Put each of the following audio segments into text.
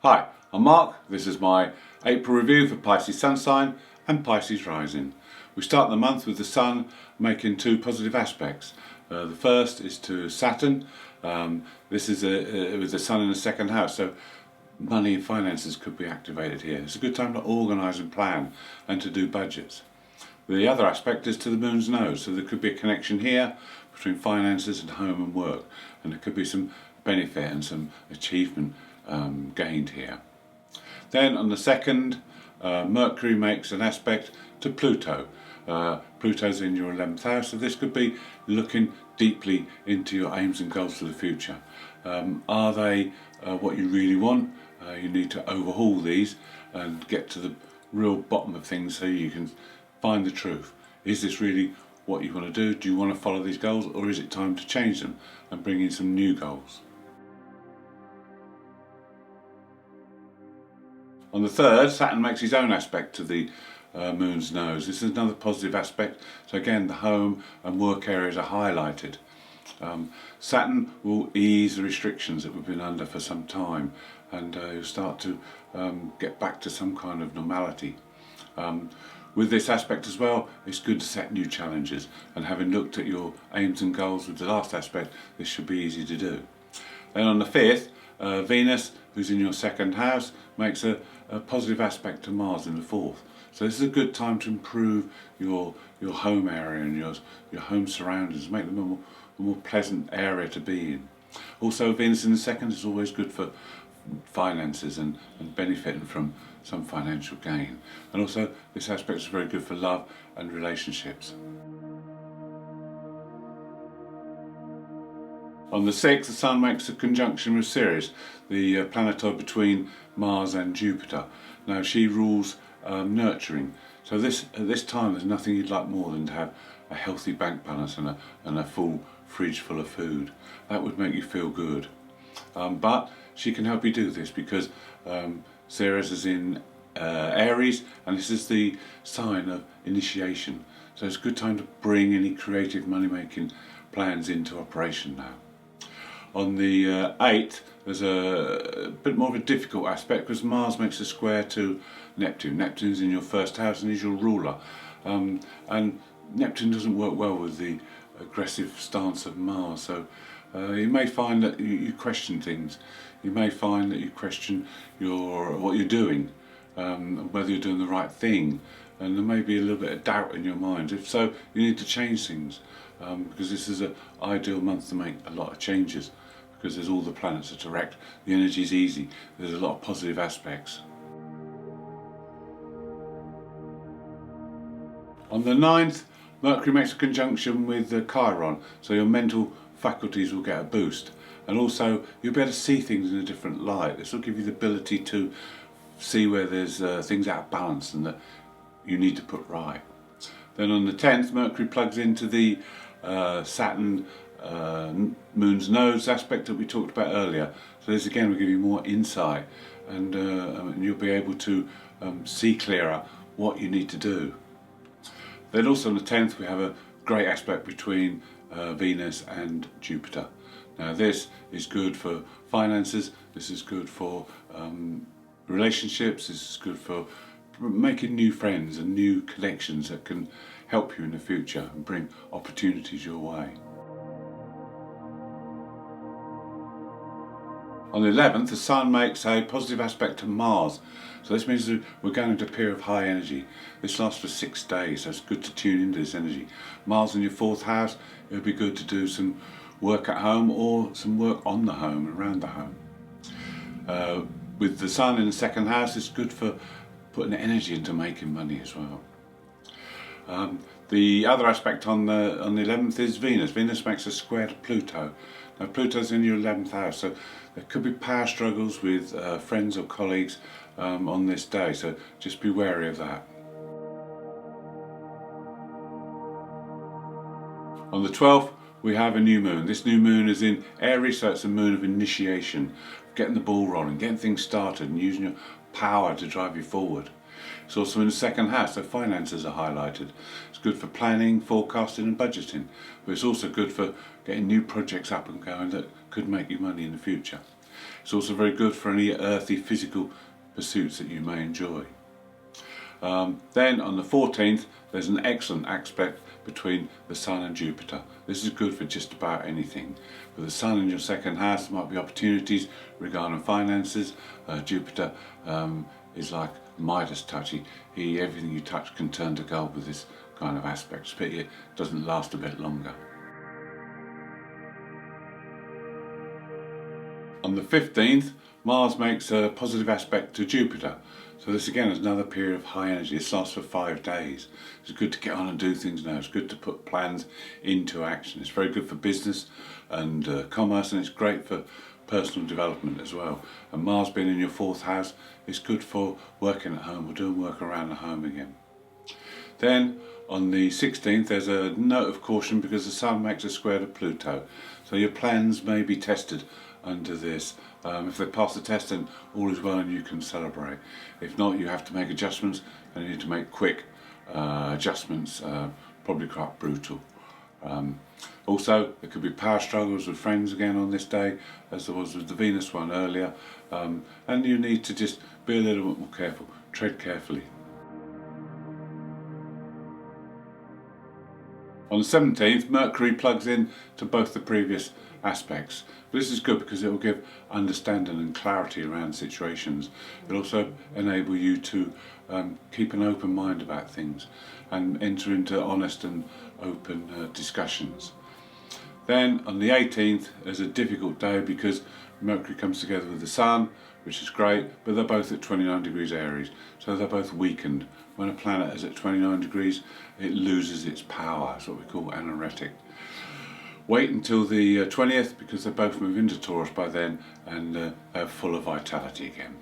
Hi, I'm Mark. This is my April review for Pisces Sun Sign and Pisces Rising. We start the month with the Sun making two positive aspects. The first is to Saturn. This is with the Sun in the second house, so money and finances could be activated here. It's a good time to organise and plan and to do budgets. The other aspect is to the Moon's nose, so there could be a connection here between finances and home and work, and there could be some benefit and some achievement gained here. Then on the 2nd, Mercury makes an aspect to Pluto. Pluto's in your 11th house, so this could be looking deeply into your aims and goals for the future. Are they what you really want? You need to overhaul these and get to the real bottom of things so you can find the truth. Is this really what you want to do? Do you want to follow these goals, or is it time to change them and bring in some new goals? On the 3rd, Saturn makes his own aspect to the Moon's nose. This is another positive aspect, so again the home and work areas are highlighted. Saturn will ease the restrictions that we've been under for some time, and you'll start to get back to some kind of normality. With this aspect as well, it's good to set new challenges, and having looked at your aims and goals with the last aspect, this should be easy to do. Then on the 5th, Venus, who's in your 2nd house, makes a positive aspect to Mars in the 4th. So this is a good time to improve your home area and your home surroundings, make them a more pleasant area to be in. Also, Venus in the 2nd is always good for finances and benefiting from some financial gain. And also this aspect is very good for love and relationships. On the 6th, the Sun makes a conjunction with Ceres, the planetoid between Mars and Jupiter. Now she rules nurturing, so at this time there's nothing you'd like more than to have a healthy bank balance and a full fridge full of food. That would make you feel good. But she can help you do this because Ceres is in Aries, and this is the sign of initiation. So it's a good time to bring any creative money-making plans into operation now. On the 8th, there's a bit more of a difficult aspect because Mars makes a square to Neptune. Neptune's in your 1st house and he's your ruler. And Neptune doesn't work well with the aggressive stance of Mars, so you may find that you question things. You may find that you question what you're doing, whether you're doing the right thing, and there may be a little bit of doubt in your mind. If so, you need to change things, because this is an ideal month to make a lot of changes, because there's all the planets are direct, the energy's easy, there's a lot of positive aspects. On the 9th, Mercury makes a conjunction with Chiron, so your mental faculties will get a boost, and also you'll be able to see things in a different light. This will give you the ability to see where there's things out of balance and that you need to put right. Then on the 10th, Mercury plugs into the Saturn Moon's nose aspect that we talked about earlier. So this again will give you more insight, and you'll be able to see clearer what you need to do. Then also on the 10th we have a great aspect between Venus and Jupiter. Now this is good for finances, this is good for relationships, this is good for making new friends and new connections that can help you in the future and bring opportunities your way. On the 11th, the Sun makes a positive aspect to Mars. So this means that we're going into a period of high energy. This lasts for 6 days, so it's good to tune into this energy. Mars in your 4th house, it would be good to do some work at home or some work on the home, around the home. With the Sun in the 2nd house, it's good for putting energy into making money as well. The other aspect on the 11th is Venus. Venus makes a square to Pluto. Now Pluto's in your 11th house, so there could be power struggles with friends or colleagues on this day, so just be wary of that. On the 12th, we have a new moon. This new moon is in Aries, so it's a moon of initiation, getting the ball rolling, getting things started and using your power to drive you forward. It's also in the 2nd house, so finances are highlighted. It's good for planning, forecasting and budgeting, but it's also good for getting new projects up and going that could make you money in the future. It's also very good for any earthy physical pursuits that you may enjoy. Then on the 14th, there's an excellent aspect between the Sun and Jupiter. This is good for just about anything. With the Sun in your second house, there might be opportunities regarding finances. Jupiter is like Midas touch. Everything you touch can turn to gold with this kind of aspect. But it doesn't last a bit longer. On the 15th, Mars makes a positive aspect to Jupiter. So this again is another period of high energy. This lasts for 5 days. It's good to get on and do things now. It's good to put plans into action. It's very good for business and commerce, and it's great for personal development as well. And Mars being in your 4th house is good for working at home or doing work around the home again. Then on the 16th, there's a note of caution because the Sun makes a square to Pluto. So your plans may be tested under this. If they pass the test, then all is well and you can celebrate. If not, you have to make adjustments, and you need to make quick adjustments, probably quite brutal. Also, there could be power struggles with friends again on this day, as there was with the Venus one earlier, and you need to just be a little bit more careful, tread carefully. On the 17th, Mercury plugs in to both the previous aspects. This is good because it will give understanding and clarity around situations. It will also enable you to keep an open mind about things and enter into honest and open discussions. Then on the 18th is a difficult day because Mercury comes together with the Sun, which is great, but they're both at 29 degrees Aries, so they're both weakened. When a planet is at 29 degrees, it loses its power. That's what we call anaretic. Wait until the 20th because they both move into Taurus by then, and they're full of vitality again.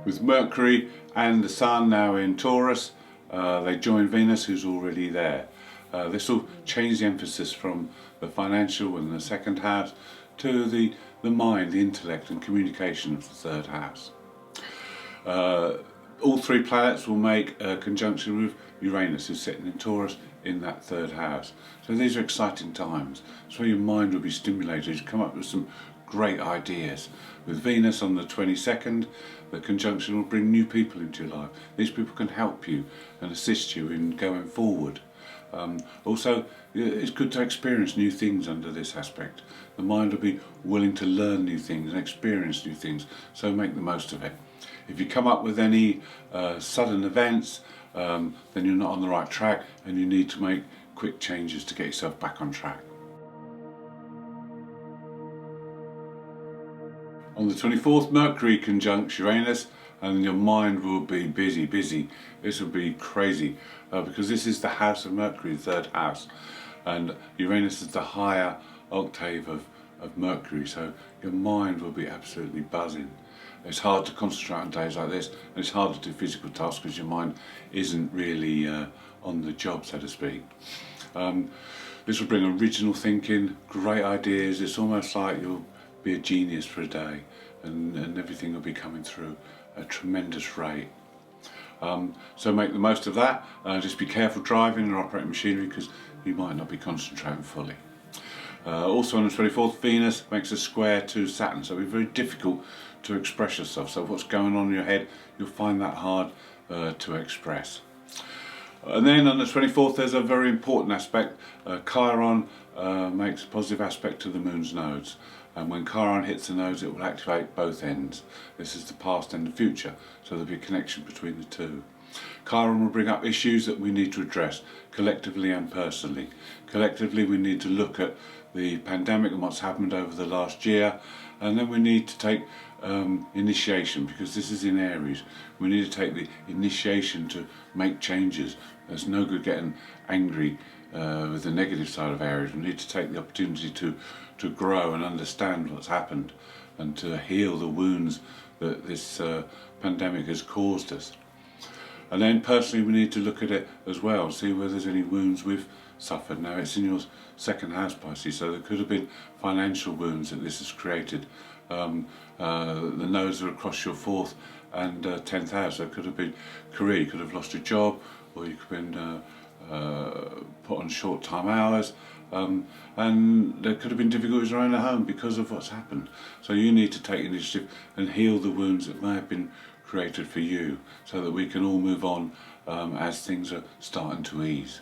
With Mercury and the Sun now in Taurus, they join Venus, who's already there. This will change the emphasis from the financial and the second house to the mind, the intellect and communication of the 3rd house. All 3 planets will make a conjunction with Uranus, who's sitting in Taurus in that 3rd house. So these are exciting times. So your mind will be stimulated. You come up with some great ideas. With Venus on the 22nd, the conjunction will bring new people into your life. These people can help you and assist you in going forward. Also, it's good to experience new things under this aspect. The mind will be willing to learn new things and experience new things, so make the most of it. If you come up with any sudden events, then you're not on the right track and you need to make quick changes to get yourself back on track. On the 24th, Mercury conjuncts Uranus, and your mind will be busy. This will be crazy because this is the house of Mercury, the 3rd house, and Uranus is the higher octave of Mercury, so your mind will be absolutely buzzing. It's hard to concentrate on days like this, and it's hard to do physical tasks because your mind isn't really on the job, so to speak. This will bring original thinking, great ideas. It's almost like you'll be a genius for a day, and everything will be coming through at a tremendous rate. So make the most of that. Just be careful driving or operating machinery because you might not be concentrating fully. Also on the 24th, Venus makes a square to Saturn, so it'll be very difficult to express yourself. So what's going on in your head, you'll find that hard to express. And then on the 24th, there's a very important aspect. Chiron makes a positive aspect to the moon's nodes. And when Chiron hits the nodes, it will activate both ends. This is the past and the future, so there'll be a connection between the two. Chiron will bring up issues that we need to address, collectively and personally. Collectively, we need to look at the pandemic and what's happened over the last year, and then we need to take initiation, because this is in Aries. We need to take the initiation to make changes. There's no good getting angry with the negative side of Aries. We need to take the opportunity to grow and understand what's happened and to heal the wounds that this pandemic has caused us. And then personally, we need to look at it as well, see whether there's any wounds we've suffered. Now, it's in your 2nd house, Pisces, so there could have been financial wounds that this has created. The nodes are across your 4th and 10th house, so it could have been career. You could have lost your job, or you could have been put on short-time hours. and there could have been difficulties around the home because of what's happened. So you need to take initiative and heal the wounds that may have been created for you, so that we can all move on as things are starting to ease.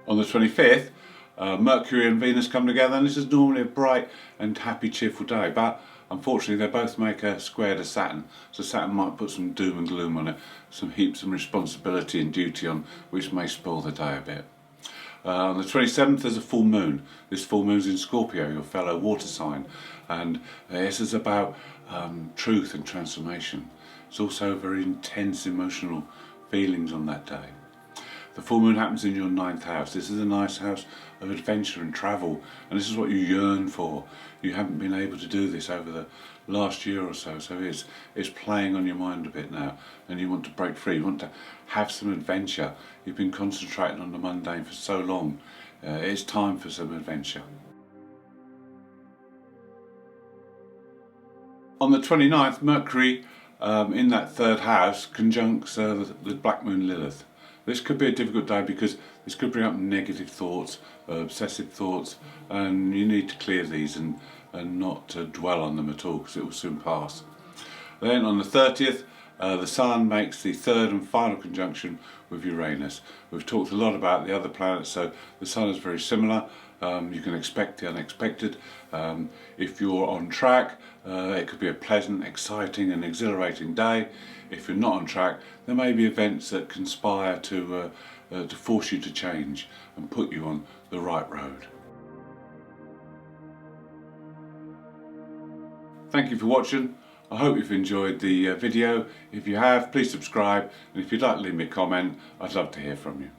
On the 25th, Mercury and Venus come together, and this is normally a bright and happy, cheerful day, but unfortunately they both make a square to Saturn, so Saturn might put some doom and gloom on it, some heaps of responsibility and duty on, which may spoil the day a bit. On the 27th there's a full moon. This full moon's in Scorpio, your fellow water sign, and this is about truth and transformation. It's also very intense emotional feelings on that day. The full moon happens in your 9th house. This is a nice house of adventure and travel, and this is what you yearn for. You haven't been able to do this over the last year or so, so it's playing on your mind a bit now, and you want to break free. You want to have some adventure. You've been concentrating on the mundane for so long. It's time for some adventure. On the 29th, Mercury in that 3rd house conjuncts the black moon Lilith. This could be a difficult day because this could bring up negative thoughts, obsessive thoughts, and you need to clear these and not dwell on them at all, because it will soon pass. Then on the 30th, the Sun makes the 3rd and final conjunction with Uranus. We've talked a lot about the other planets, so the Sun is very similar. You can expect the unexpected. If you're on track, it could be a pleasant, exciting and exhilarating day. If you're not on track, there may be events that conspire to force you to change and put you on the right road. Thank you for watching. I hope you've enjoyed the video. If you have, please subscribe, and if you'd like to leave me a comment, I'd love to hear from you.